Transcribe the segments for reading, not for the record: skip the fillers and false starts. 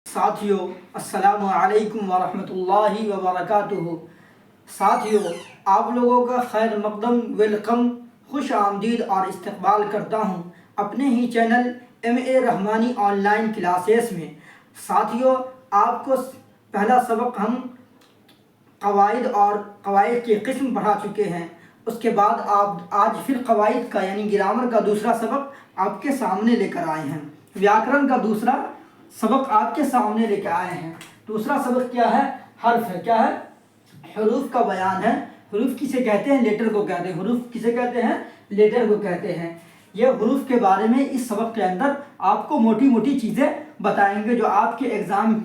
ساتھیو السلام علیکم ورحمۃ اللہ وبرکاتہ۔ ساتھیو، آپ لوگوں کا خیر مقدم، ویلکم، خوش آمدید اور استقبال کرتا ہوں اپنے ہی channel MA Rahmani online classes میں۔ ساتھیو، آپ کو پہلا سبق ہم قواعد کی قسم پڑھا چکے ہیں۔ اس کے بعد آپ آج پھر قواعد کا یعنی گرامر کا دوسرا سبق آپ کے سامنے لے کر آئے ہیں۔ ویاکرن کا دوسرا سبق آپ کے سامنے لے کے آئے ہیں۔ دوسرا سبق کیا ہے؟ حرف ہے۔ کیا ہے؟ حروف کا بیان ہے۔ حروف کسے کہتے ہیں؟ لیٹر کو کہتے ہیں۔ حروف کسے کہتے ہیں؟ لیٹر کو کہتے ہیں۔ یہ حروف کے بارے میں اس سبق کے اندر آپ کو موٹی موٹی چیزیں بتائیں گے جو آپ کے ایگزام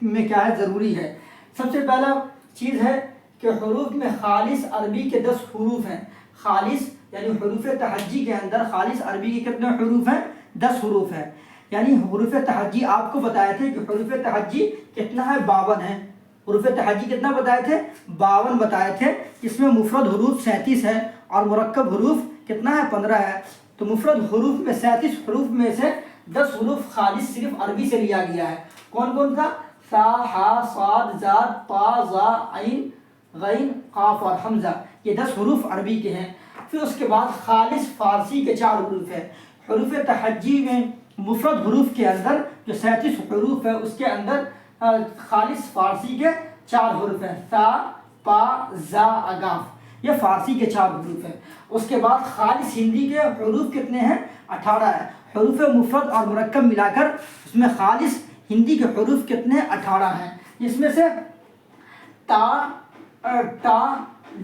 میں کیا ہے ضروری ہے۔ سب سے پہلا چیز ہے کہ حروف میں خالص عربی کے 10 حروف ہیں۔ خالص یعنی حروف تہجی کے اندر خالص عربی کے کتنے حروف ہیں؟ 10 حروف ہیں۔ یعنی حروف تہجی آپ کو بتائے تھے کہ حروف تہجی کتنا ہے؟ 52 ہے۔ حروف تہجی کتنا بتائے تھے؟ 52 بتائے تھے۔ اس میں مفرد حروف 37 ہے اور مرکب حروف کتنا ہے؟ 15 ہے۔ تو مفرد حروف میں 37 حروف میں سے 10 حروف خالص صرف عربی سے لیا گیا ہے۔ کون کون تھا؟ سا، ہا، صاد، زاد، طا، ظا، عین، غین، قاف اور حمزہ۔ یہ 10 حروف عربی کے ہیں۔ پھر اس کے بعد خالص فارسی کے 4 حروف ہیں۔ حروف تہجی میں مفرد حروف کے اندر جو 37 حروف ہے اس کے اندر خالص فارسی کے 4 حروف ہیں۔ سا، پا، زا، اگاف۔ یہ فارسی کے 4 حروف ہیں۔ اس کے بعد خالص ہندی کے حروف کتنے ہیں؟ 18 ہے۔ حروف مفرد اور مرکب ملا کر اس میں خالص ہندی کے حروف کتنے؟ 18 ہیں۔ جس میں سے تا، ٹا،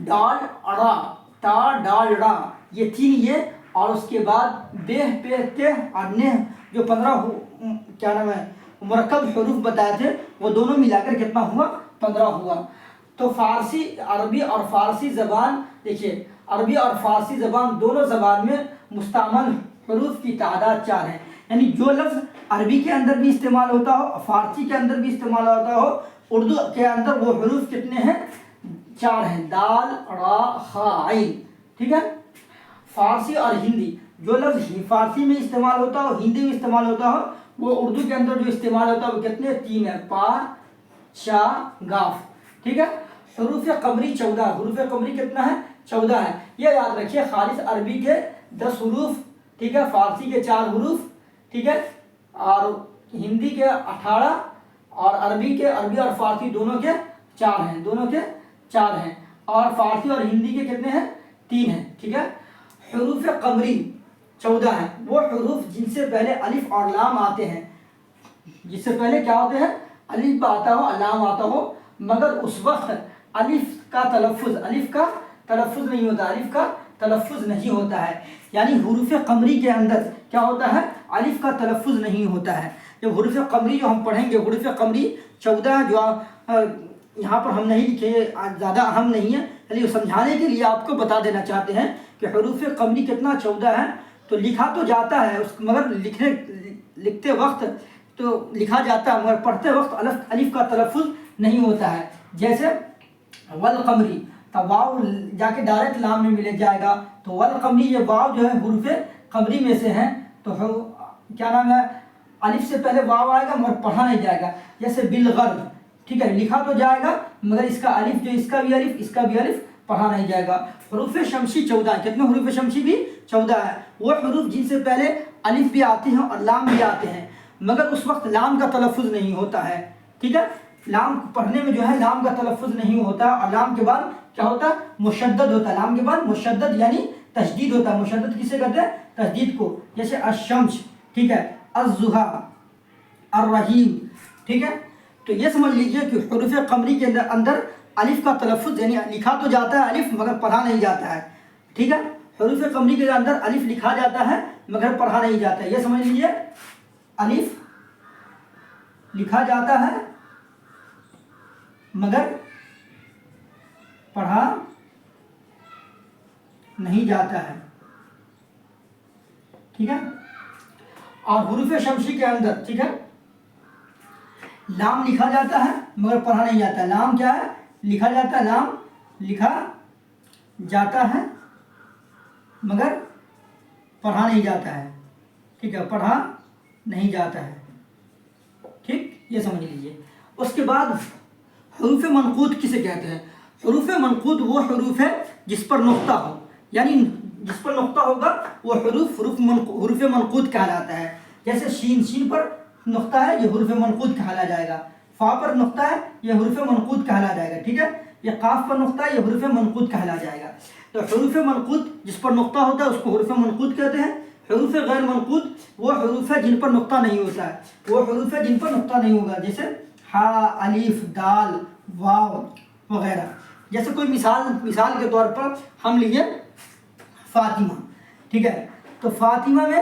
ڈال، را، تا، ڈال، را، یہ 3 یہ، اور اس کے بعد بہ، پہ، تے اور نہ جو 15 مرکب حروف بتائے تھے وہ دونوں ملا کر کتنا ہوا؟ 15 ہوا۔ تو فارسی، عربی اور فارسی زبان، دیکھیے عربی اور فارسی زبان دونوں زبان میں مستعمل حروف کی تعداد 4 ہے۔ یعنی جو لفظ عربی کے اندر بھی استعمال ہوتا ہو، فارسی کے اندر بھی استعمال ہوتا ہو، اردو کے اندر وہ حروف کتنے ہیں؟ 4 ہیں۔ دال، را، خا، عین۔ ٹھیک ہے؟ فارسی اور ہندی، جو لفظ فارسی میں استعمال ہوتا ہو، ہندی میں استعمال ہوتا ہو، وہ اردو کے اندر جو استعمال ہوتا ہے وہ کتنے؟ 3 ہیں۔ پا، شا، گاف۔ ٹھیک ہے؟ حروف قمری 14۔ حروف قمری کتنا ہے؟ 14 ہے۔ یہ یاد رکھیے خالص عربی کے 10 حروف، ٹھیک ہے، فارسی کے 4 حروف، ٹھیک ہے، اور ہندی کے 18 اور عربی اور فارسی دونوں کے 4 ہیں۔ دونوں کے 4 ہیں اور فارسی اور ہندی کے کتنے ہیں؟ 3 ہیں۔ ٹھیک ہے؟ حروف قمری 14 ہیں۔ وہ حروف جن سے پہلے الف اور لام آتے ہیں، جس سے پہلے کیا ہوتے ہیں؟ الف آتا ہو، لام آتا ہو، مگر اس وقت الف کا تلفظ نہیں ہوتا، الف کا تلفظ نہیں ہوتا ہے۔ یعنی حروف قمری کے اندر کیا ہوتا ہے؟ الف کا تلفظ نہیں ہوتا ہے۔ جب حروف قمری جو ہم پڑھیں گے، حروف قمری 14 جو یہاں پر ہم نہیں لکھے، زیادہ اہم نہیں ہے، چلیے سمجھانے کے لیے آپ کو بتا دینا چاہتے ہیں کہ حروف قمری کتنا 14 ہے۔ تو لکھا تو جاتا ہے مگر لکھتے وقت تو لکھا جاتا ہے مگر پڑھتے وقت الف کا تلفظ نہیں ہوتا ہے۔ جیسے والقمری، تو واو جا کے ڈائریکٹ لام میں مل جائے گا، تو والقمری، یہ واو جو ہے حروف قمری میں سے ہیں، تو کیا نام ہے؟ الف سے پہلے واو آئے گا مگر پڑھا نہیں جائے گا۔ جیسے بالغرب، ٹھیک ہے، لکھا تو جائے گا مگر اس کا الف جو اس کا بھی الف پڑھا نہیں جائے گا۔ حروف شمسی 14، کتنے حروف شمسی بھی 14 ہے۔ وہ حروف جن سے پہلے الف بھی آتے ہیں اور لام بھی آتے ہیں مگر اس وقت لام کا تلفظ نہیں ہوتا ہے۔ ٹھیک ہے؟ لام پڑھنے میں جو ہے لام کا تلفظ نہیں ہوتا، اور لام کے بعد کیا ہوتا ہے؟ مشدد ہوتا ہے۔ لام کے بعد مشدد یعنی تشدید ہوتا ہے۔ مشدد کسے کہتے ہیں؟ تشدید کو۔ جیسے الشمس، ٹھیک ہے، الضحیٰ، الرحیم۔ ٹھیک ہے؟ تو یہ سمجھ لیجئے کہ حروف قمری کے اندر الف کا تلفظ یعنی لکھا تو جاتا ہے الف مگر پڑھا نہیں جاتا ہے۔ ٹھیک ہے؟ حروف قمری کے اندر الف لکھا جاتا ہے مگر پڑھا نہیں جاتا ہے۔ یہ سمجھ لیجئے الف لکھا جاتا ہے مگر پڑھا نہیں جاتا ہے۔ ٹھیک ہے؟ اور حروف شمسی کے اندر، ٹھیک ہے، لام لکھا جاتا ہے مگر پڑھا نہیں جاتا ہے۔ لام کیا ہے؟ لکھا جاتا ہے، لام لکھا جاتا ہے مگر پڑھا نہیں جاتا ہے۔ ٹھیک ہے؟ پڑھا نہیں جاتا ہے۔ ٹھیک، یہ سمجھ لیجئے۔ اس کے بعد حروف منقوط کسے کہتے ہیں؟ حروف منقوط وہ حروف ہے جس پر نقطہ ہو، یعنی جس پر نقطہ ہوگا وہ حروف منقوط کہلاتا ہے۔ جیسے شین پر نقطہ ہے، یہ حروف منقوط کہلا جائے گا۔ فا پر نقطہ ہے، یہ حروف منقوط کہلا جائے گا، ٹھیک ہے۔ یہ قاف پر نقطہ ہے، یہ حروف منقوط کہلا جائے گا۔ تو حروف منقوط جس پر نقطہ ہوتا ہے اس کو حروف منقوط کہتے ہیں۔ حروف غیر منقوط وہ حروف ہے جن پر نقطہ نہیں ہوتا ہے، وہ حروف ہے جن پر نقطہ نہیں ہوگا، جیسے ہا، الف، دال، واو وغیرہ۔ جیسے کوئی مثال کے طور پر ہم لیے فاطمہ، ٹھیک ہے۔ تو فاطمہ میں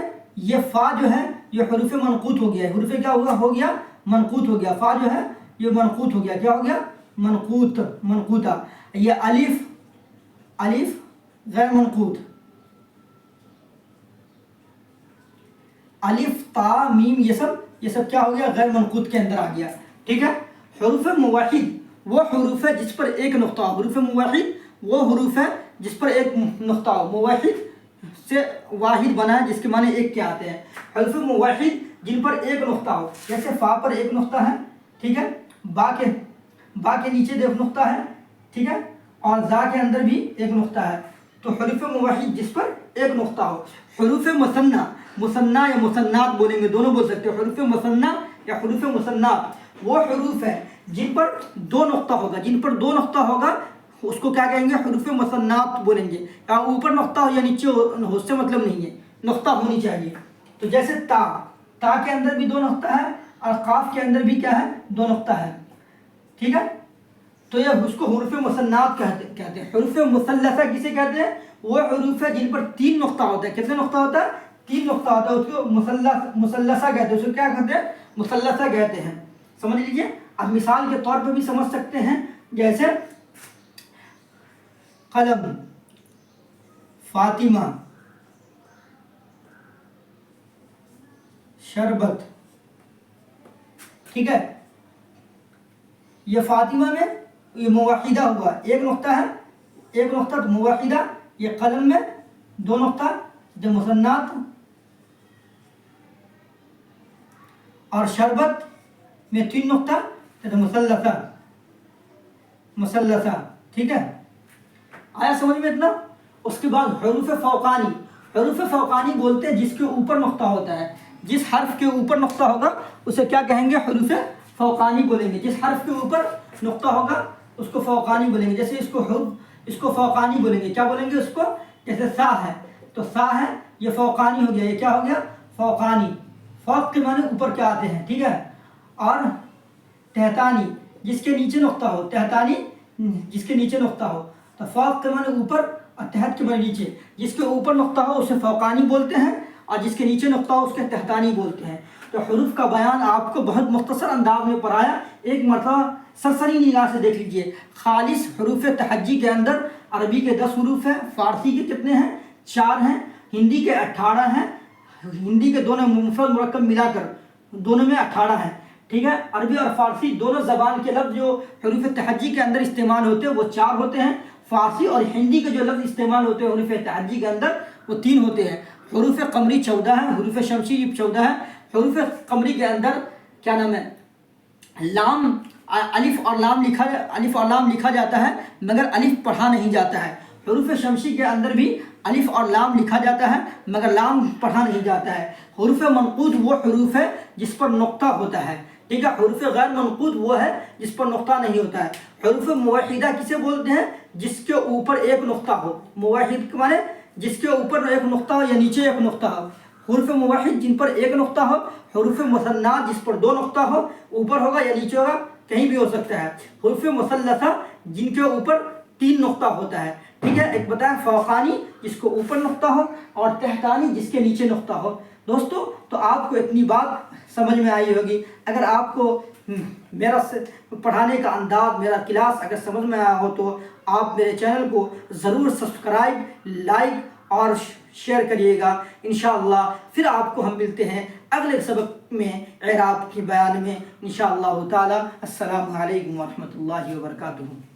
یہ فا جو ہے یہ حروف منقوط ہو گیا ہے۔ حروف کیا ہو گیا؟ منقوط ہو گیا۔ فا جو ہے یہ منقوط ہو گیا، کیا ہو گیا؟ منقوطہ۔ یہ الف غیر منقوط، الف، تا، میم، یہ سب کیا ہو گیا؟ غیر منقوط کے اندر آ گیا، ٹھیک ہے۔ حروف موحد وہ حروف ہے جس پر ایک نقطہ ہو۔ حروف موحد وہ حروف ہے جس پر ایک نقطہ ہو۔ موحد سے واحد بنا ہے جس کے معنی ایک کے آتے ہیں۔ حروف موحد جن پر ایک نقطہ ہو، جیسے فا پر ایک نقطہ ہے، ٹھیک ہے۔ با کے نیچے دیکھ نقطہ ہے، ٹھیک ہے، اور زا کے اندر بھی ایک نقطہ ہے۔ تو حروف موحد جس پر ایک نقطہ ہو۔ حروف مثنی یا مثنات بولیں گے، دونوں بول سکتے ہیں۔ حروف مثنی یا حروف مثنات وہ حروف ہے جن پر دو نقطہ ہوگا، اس کو کیا کہیں گے؟ حروف مثنات بولیں گے۔ یا اوپر نقطہ ہو یا نیچے ہو، اس سے مطلب نہیں ہے، نقطہ ہونی چاہیے۔ تو جیسے تا کے اندر بھی دو نقطہ ہے اور قاف کے اندر بھی کیا ہے؟ دو نقطہ ہے، ٹھیک ہے۔ تو یہ اس کو حروف مثنات کہتے ہیں۔ حروف مثلثہ کسے کہتے ہیں؟ وہ حروف ہے جن پر تین نقطہ ہوتا ہے۔ کتنے نقطہ ہوتا ہے؟ تین نقطہ ہوتا ہے، اس کو مثلثہ کہتے ہیں۔ اس کو کیا کہتے ہیں؟ مثلثہ کہتے ہیں، سمجھ لیجئے۔ اب مثال کے طور پہ بھی سمجھ سکتے ہیں، جیسے قلم، فاطمہ، شربت، ٹھیک ہے۔ یہ فاطمہ میں یہ موحدہ ہوا، ایک نقطہ ہے، ایک نقطہ تو موحدہ۔ یہ قلم میں دو نقطہ جو مثنات، اور شربت میں تین نقطہ تو مثلثہ، ٹھیک ہے۔ آیا سمجھ میں اتنا؟ اس کے بعد حروف فوقانی بولتے ہیں جس کے اوپر نقطہ ہوتا ہے۔ جس حرف کے اوپر نقطہ ہوگا اسے کیا کہیں گے؟ حروف فوقانی بولیں گے۔ جس حرف کے اوپر نقطہ ہوگا اس کو فوقانی بولیں گے۔ جیسے اس کو فوقانی بولیں گے، کیا بولیں گے اس کو؟ جیسے سا ہے تو سا ہے، یہ فوقانی ہو گیا، یہ کیا ہو گیا؟ فوقانی۔ فوق کے معنی اوپر کیا آتے ہیں، ٹھیک ہے۔ اور تحتانی جس کے نیچے نقطہ ہو، تحتانی جس کے نیچے نقطہ ہو، تو فوق کے معنی اوپر اور تحت کے معنی نیچے۔ جس کے اوپر نقطہ ہو اسے فوقانی بولتے ہیں، اور جس کے نیچے نقطہ ہو اس کے تحتانی بولتے ہیں۔ تو حروف کا بیان آپ کو بہت مختصر انداز میں پڑھایا، ایک مرتبہ سرسری نگاہ سے دیکھ لیجئے۔ خالص حروف تہجی کے اندر عربی کے 10 حروف ہیں، فارسی کے کتنے ہیں؟ 4 ہیں، ہندی کے 18 ہیں، ہندی کے دونوں مفرد مرکب ملا کر دونوں میں 18 ہیں، ٹھیک ہے۔ عربی اور فارسی دونوں زبان کے لفظ جو حروف تہجی کے اندر استعمال ہوتے ہیں وہ 4 ہوتے ہیں۔ فارسی اور ہندی کے جو لفظ استعمال ہوتے ہیں حروف تہجی کے اندر وہ 3 ہوتے ہیں۔ حروف قمری 14 ہیں، حروف شمسی 14 ہیں۔ حروف قمری کے اندر کیا نام ہے؟ لام، الف اور لام لکھا جاتا ہے مگر الف پڑھا نہیں جاتا ہے۔ حروف شمسی کے اندر بھی الف اور لام لکھا جاتا ہے مگر لام پڑھا نہیں جاتا ہے۔ حروف منقوط وہ حروف ہے جس پر نقطہ ہوتا ہے، ٹھیک ہے۔ حروف غیر منقوط وہ ہے جس پر نقطہ نہیں ہوتا ہے۔ حروف موحدہ کسے بولتے ہیں؟ جس کے اوپر ایک نقطہ ہو۔ موحد کے معنی جس کے اوپر ایک نقطہ ہو یا نیچے ایک نقطہ ہو۔ حروف موحد جن پر ایک نقطہ ہو۔ حروف مثنات جس پر 2 نقطہ ہو، اوپر ہوگا یا نیچے ہوگا، کہیں بھی ہو سکتا ہے۔ حروف مثلثہ جن کے اوپر 3 نقطہ ہوتا ہے، ٹھیک ہے۔ ایک بتائیں فوقانی جس کو اوپر نقطہ ہو، اور تحتانی جس کے نیچے نقطہ ہو۔ دوستو تو آپ کو اتنی بات سمجھ میں آئی ہوگی۔ اگر آپ کو میرا پڑھانے کا انداز، میرا کلاس اگر سمجھ میں آیا ہو تو آپ میرے چینل کو ضرور سبسکرائب، لائک اور شیئر کریے گا انشاءاللہ۔ پھر آپ کو ہم ملتے ہیں اگلے سبق میں اعراب کے بیان میں انشاءاللہ تعالی۔ السلام علیکم ورحمۃ اللہ وبرکاتہ۔